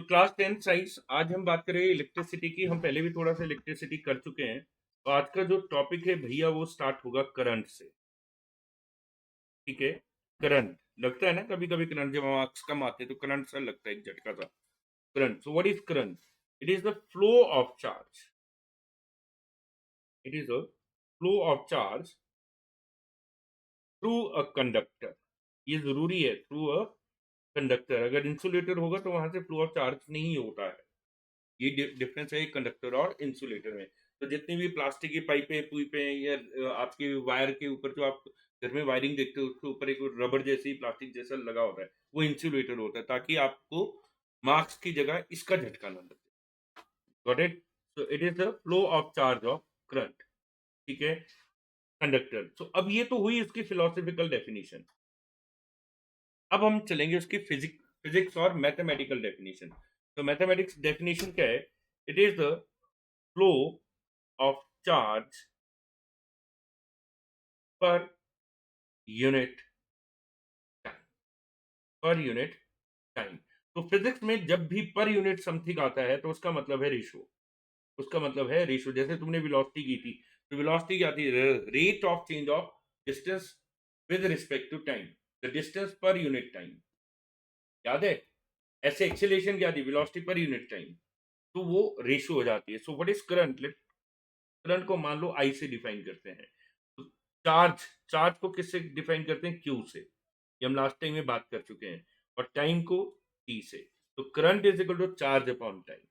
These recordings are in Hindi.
क्लास 10 साइंस, आज हम बात करेंगे इलेक्ट्रिसिटी की। हम पहले भी थोड़ा सा इलेक्ट्रिसिटी कर चुके हैं। तो आज का जो टॉपिक है भैया वो स्टार्ट होगा करंट से। ठीक है, करंट लगता है ना, कभी कभी करंट जब मार्क्स कम आते हैं तो करंट सा लगता है, एक झटका सा। Current, so what is current? It is the flow of charge. It is the flow of charge through a conductor. ये जरूरी है, थ्रू अ कंडक्टर। अगर इंसुलेटर होगा तो वहां से फ्लो ऑफ चार्ज नहीं होता है। ये डिफरेंस है कंडक्टर और इंसुलेटर में। तो जितनी भी प्लास्टिक की पाइपें पुइपें या आपके वायर के ऊपर जो आप घर में वायरिंग देखते हो उसके ऊपर एक रबड़ जैसी प्लास्टिक जैसा लगा होता है, वो इंसुलेटर होता है, ताकि आपको मार्क्स की जगह इसका झटका ना लगे। Got it? So it is the flow of charge of current. ठीक है, कंडक्टर। सो अब ये तो हुई उसकी फिलोसफिकल डेफिनेशन। अब हम चलेंगे उसकी फिजिक्स और मैथमेटिकल डेफिनेशन। तो मैथमेटिक्स डेफिनेशन क्या है? It is the flow of charge per unit per unit time. तो फिजिक्स में जब भी पर यूनिट समथिंग आता है तो उसका मतलब है रेशो। उसका मतलब है रेशो। जैसे तुमने वेलोसिटी की थी, तो वेलोसिटी क्या थी? Rate of change of distance with respect to time, the distance per unit time. याद है? ऐसे एक्सेलेरेशन क्या थी? वेलोसिटी पर यूनिट टाइम। तो वो रेशो हो जाती है। So what is current? Current को मान लो आई से डिफाइन करते हैं। तो चार्ज, चार्ज को किससे डिफाइन करते हैं? क्यू से। ये हम लास्ट टाइम में बात कर चुके हैं। और टाइम को टी से। तो current is equal to charge upon time.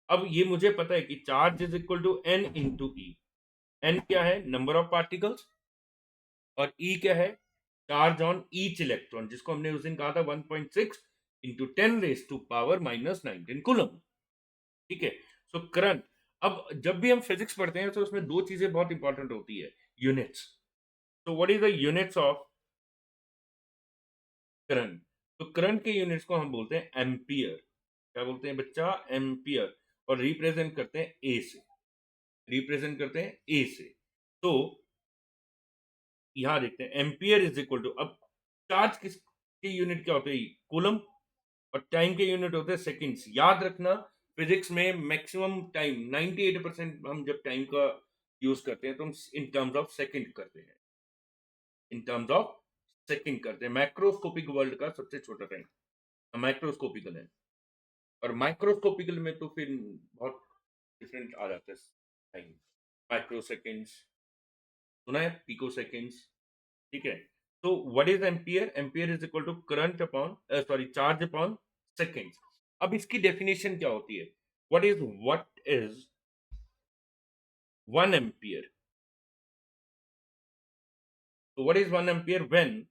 अब ये मुझे पता है कि charge is equal to N into e. N क्या है? Number of particles. और ई क्या है? चार्ज ऑन ईच इलेक्ट्रॉन, जिसको हमने उस दिन कहा था 1.6 इंटू 10⁻⁻⁹ कूलम। ठीक है। So current. अब जब भी हम फिजिक्स पढ़ते हैं तो उसमें दो चीजें बहुत इंपॉर्टेंट होती है, यूनिट्स। तो what is the units of current? तो करंट के यूनिट्स को हम बोलते हैं एम्पियर। क्या बोलते हैं बच्चा? एम्पियर। और रिप्रेजेंट करते हैं ए से। रिप्रेजेंट करते हैं ए से। तो यहां देखते हैं एम्पियर इज इक्वल टू, अब चार्ज किस के यूनिट क्या होते हैं? कूलम। और टाइम के यूनिट होते हैं सेकंड्स। याद रखना, फिजिक्स में मैक्सिमम टाइम 98% हम जब टाइम का यूज करते हैं तो हम इन टर्म्स ऑफ सेकंड करते हैं। इन टर्म्स ऑफ सेकंड करते हैं। मैक्रोस्कोपिक वर्ल्ड का सबसे छोटा टाइम माइक्रोस्कोपिकल है। और माइक्रोस्कोपिकल में तो फिर बहुत डिफरेंट आ जाता है टाइम। माइक्रो सेकेंड्स सुना है, पिको सेकेंड्स। ठीक है। तो what is ampere? Ampere is equal to current upon, sorry, charge upon seconds. अब इसकी डेफिनेशन क्या होती है? What is 1 ampere? तो what is 1 ampere? When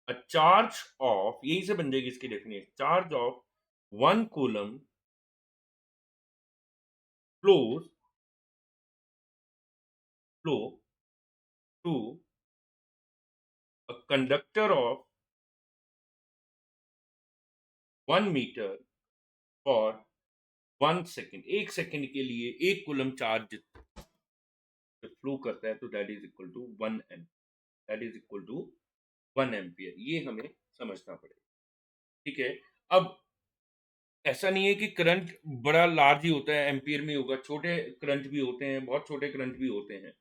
a charge of, यही से बन जाएगी इसकी definition, charge of 1 coulomb flows flow to a conductor of 1 metre for 1 second. 1 second के लिए 1 कूलम चार्ज फ्लो करता है, तो that is equal to 1 m. That is equal to 1 ampere. ये हमें समझना पड़ेगा। ठीक है। अब ऐसा नहीं है कि करंट बड़ा लार्ज ही होता है, एम्पियर में होगा। छोटे करंट भी होते हैं, बहुत छोटे करंट भी होते हैं।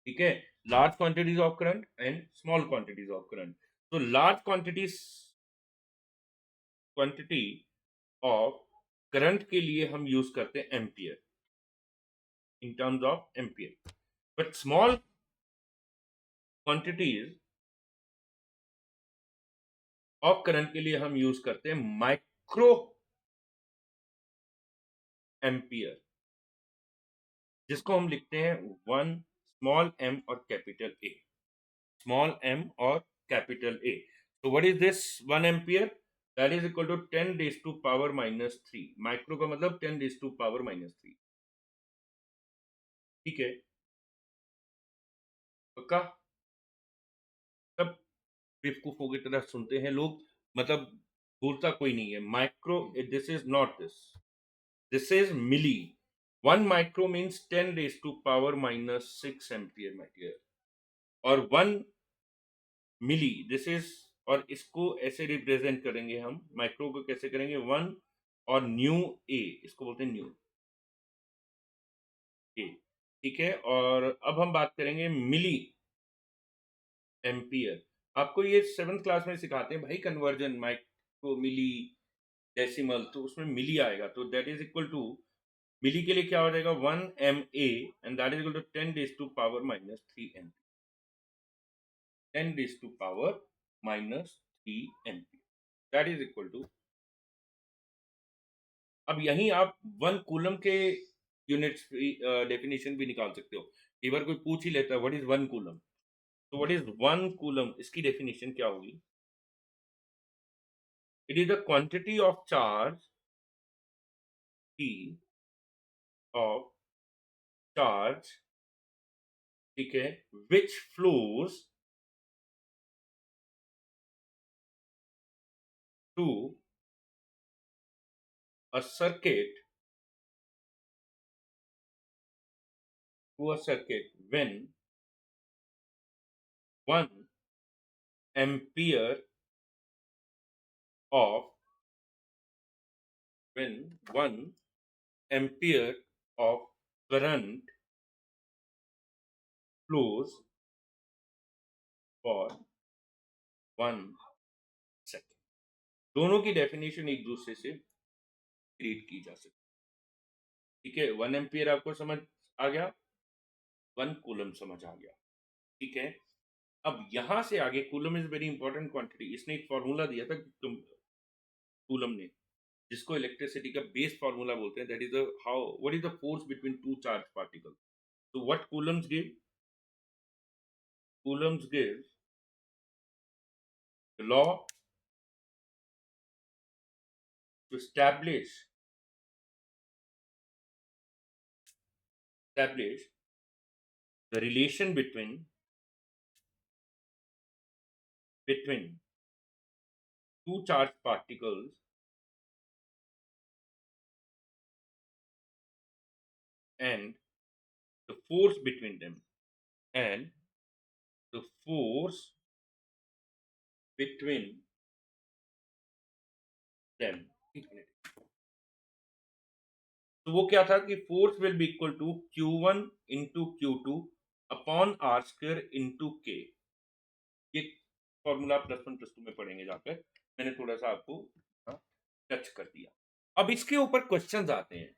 ठीक है। Large quantities of current and small quantities of current. तो लार्ज क्वांटिटी ऑफ करंट के लिए हम यूज करते हैं ampere, in terms of ampere. But small quantities of current के लिए हम यूज करते हैं माइक्रो एम्पियर, जिसको हम लिखते हैं 1 स्मॉल m और कैपिटल ए। स्मॉल m और कैपिटल ए। तो what is this 1 ampere? That is equal to 10⁻⁻³ micro का मतलब 10⁻⁻3। ठीक है, पक्का? सब बेवकूफों की तरह सुनते हैं लोग, मतलब बोलता कोई नहीं है। Micro, this is not this, this is milli. 1 micro means 10⁻⁻6 ampere, my dear. और 1 मिली, दिस इज और इसको ऐसे रिप्रेजेंट करेंगे हम, माइक्रो को कैसे करेंगे, 1 और न्यू ए, इसको बोलते हैं न्यू ए, ठीक है। और अब हम बात करेंगे मिली एम्पियर। आपको ये 7th क्लास में सिखाते हैं भाई कन्वर्जन, माइक्रो, मिली, डेसिमल, तो उसमें मिली आएगा, तो that is equal to, milli के लिए क्या हो जाएगा, 1 MA, and that is equal to 10 raise to power minus 3 MP, 10 raise to power minus 3 MP, that is equal to, अब यहीं आप 1 कूलम के यूनिट्स डेफिनेशन भी निकाल सकते हो। कई बार कोई पूछ ही लेता है व्हाट इज 1 कूलम, तो व्हाट इज 1 कूलम, इसकी डेफिनेशन क्या होगी, it is the quantity of charge P of charge, ठीक है, which flows to a circuit when 1 ampere of when 1 ampere of current flows for 1 second। दोनों की डेफिनेशन एक दूसरे से क्रिएट की जा सकती है, ठीक है। 1 एम्पियर आपको समझ आ गया, 1 कूलम समझ आ गया, ठीक है। अब यहां से आगे, coulomb is very important quantity, इसने एक फॉर्मूला दिया था कूलम ने, जिसको इलेक्ट्रिसिटी का बेस फॉर्मूला बोलते हैं, that is how what is the force between two charge particle. तो what coulomb's give the law to establish the relation between two charged particles and the force between them, and the force between them। तो वो क्या था कि force will be equal to Q1 into Q2 upon R square into K। ये फॉर्मूला +1 +2 में पढ़ेंगे जाकर, मैंने थोड़ा सा आपको टच कर दिया। अब इसके ऊपर क्वेश्चंस आते हैं,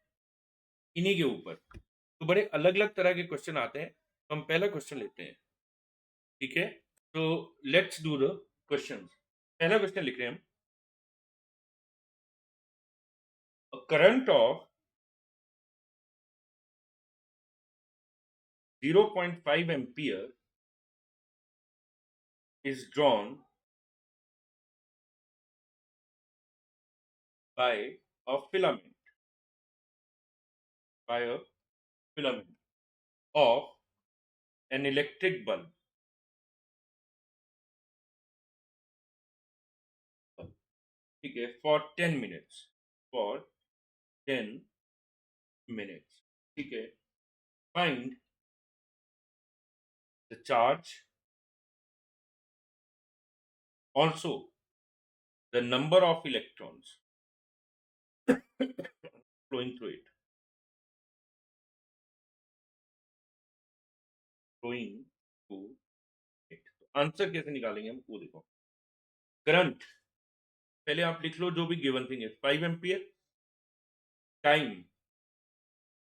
इन्हीं के ऊपर तो बड़े अलग अलग तरह के क्वेश्चन आते हैं। तो हम पहला क्वेश्चन लेते हैं, ठीक है। तो लेट्स डू द क्वेश्चंस। पहला क्वेश्चन लिख रहे हैं हम, current of 0.5 ampere is drawn by a filament of an electric bulb, ठीक है, for 10 minutes, ठीक है। Find the charge, also the number of electrons flowing through it, answer कैसे निकालेंगे हम, वो देखो। करंट पहले आप लिख लो, जो भी गिवन थिंग है, 5 एम्पियर, टाइम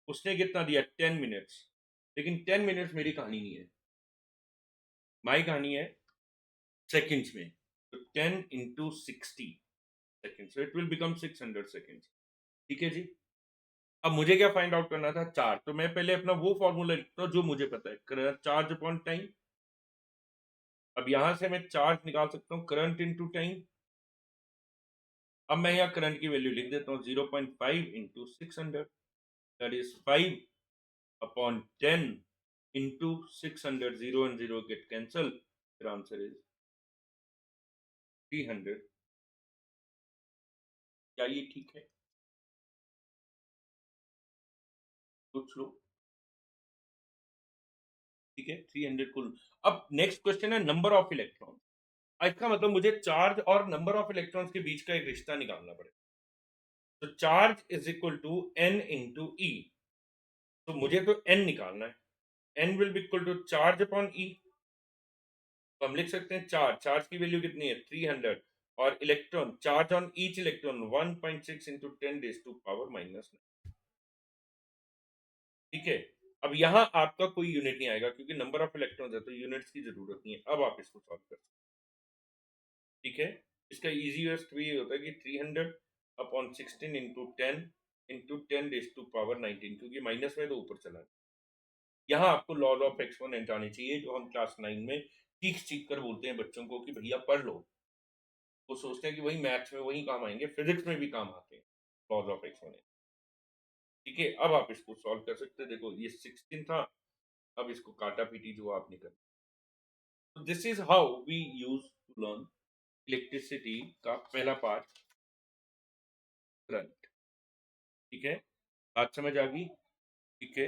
उसने कितना दिया, 10 मिनट्स, लेकिन 10 मिनट्स मेरी कहानी नहीं है, माई कहानी है सेकंड्स में। तो 10 into 60 second, so it will become 600 seconds, ठीक है जी। अब मुझे क्या फाइंड आउट करना था, चार्ज। तो मैं पहले अपना वो फॉर्मूला लिखता हूँ जो मुझे पता है, चार्ज अपॉन टाइम। अब यहां से मैं चार्ज निकाल सकता हूँ करंट इंटू टाइम। अब मैं यहाँ करंट की वैल्यू लिख देता हूँ 0.5 into 600, that is 5 upon 10 into 600, 0 and 0 get cancel, फिर आंसर इज 300। क्या ये ठीक है, सोच लो, ठीक है। 300 कुल। अब नेक्स्ट क्वेश्चन है नंबर ऑफ इलेक्ट्रॉन। इसका मतलब मुझे चार्ज और नंबर ऑफ इलेक्ट्रॉन्स के बीच का एक रिश्ता निकालना पड़ेगा। तो charge is equal to N into E. तो मुझे तो एन निकालना है। N will be equal to charge upon E. तो हम लिख सकते हैं चार्ज, चार्ज की वैल्यू कितनी है 300, और electron, charge on each electron 1.6 into 10⁻⁻⁹। ठीक है। अब यहां आपका कोई यूनिट नहीं आएगा क्योंकि नंबर ऑफ इलेक्ट्रॉन्स है, तो यूनिट्स की जरूरत नहीं है। अब आप इसको सॉल्व कर सकते हैं। ठीक है। इसका इजीएस्ट वे ये होता है कि 300 अपॉन 16 इंटू 10 इंटू 10⁻⁹, क्योंकि माइनस में तो ऊपर चला है। यहाँ आपको लॉज ऑफ एक्सपोनेंट आनी चाहिए, जो हम क्लास 9 में चीख चीख कर बोलते हैं बच्चों को कि भैया पढ़ लो। वो सोचते हैं कि वही मैथ्स में वही काम आएंगे, फिजिक्स में भी काम आते हैं लॉज ऑफ एक्सपोनेंट। ठीक है। अब आप इसको सॉल्व कर सकते हैं। देखो ये 16 था, अब इसको काटा पीटी जो आपने कर। तो this is how we use to learn electricity का पहला पार्ट, करंट। ठीक है। बात समझ आ गई? ठीक है।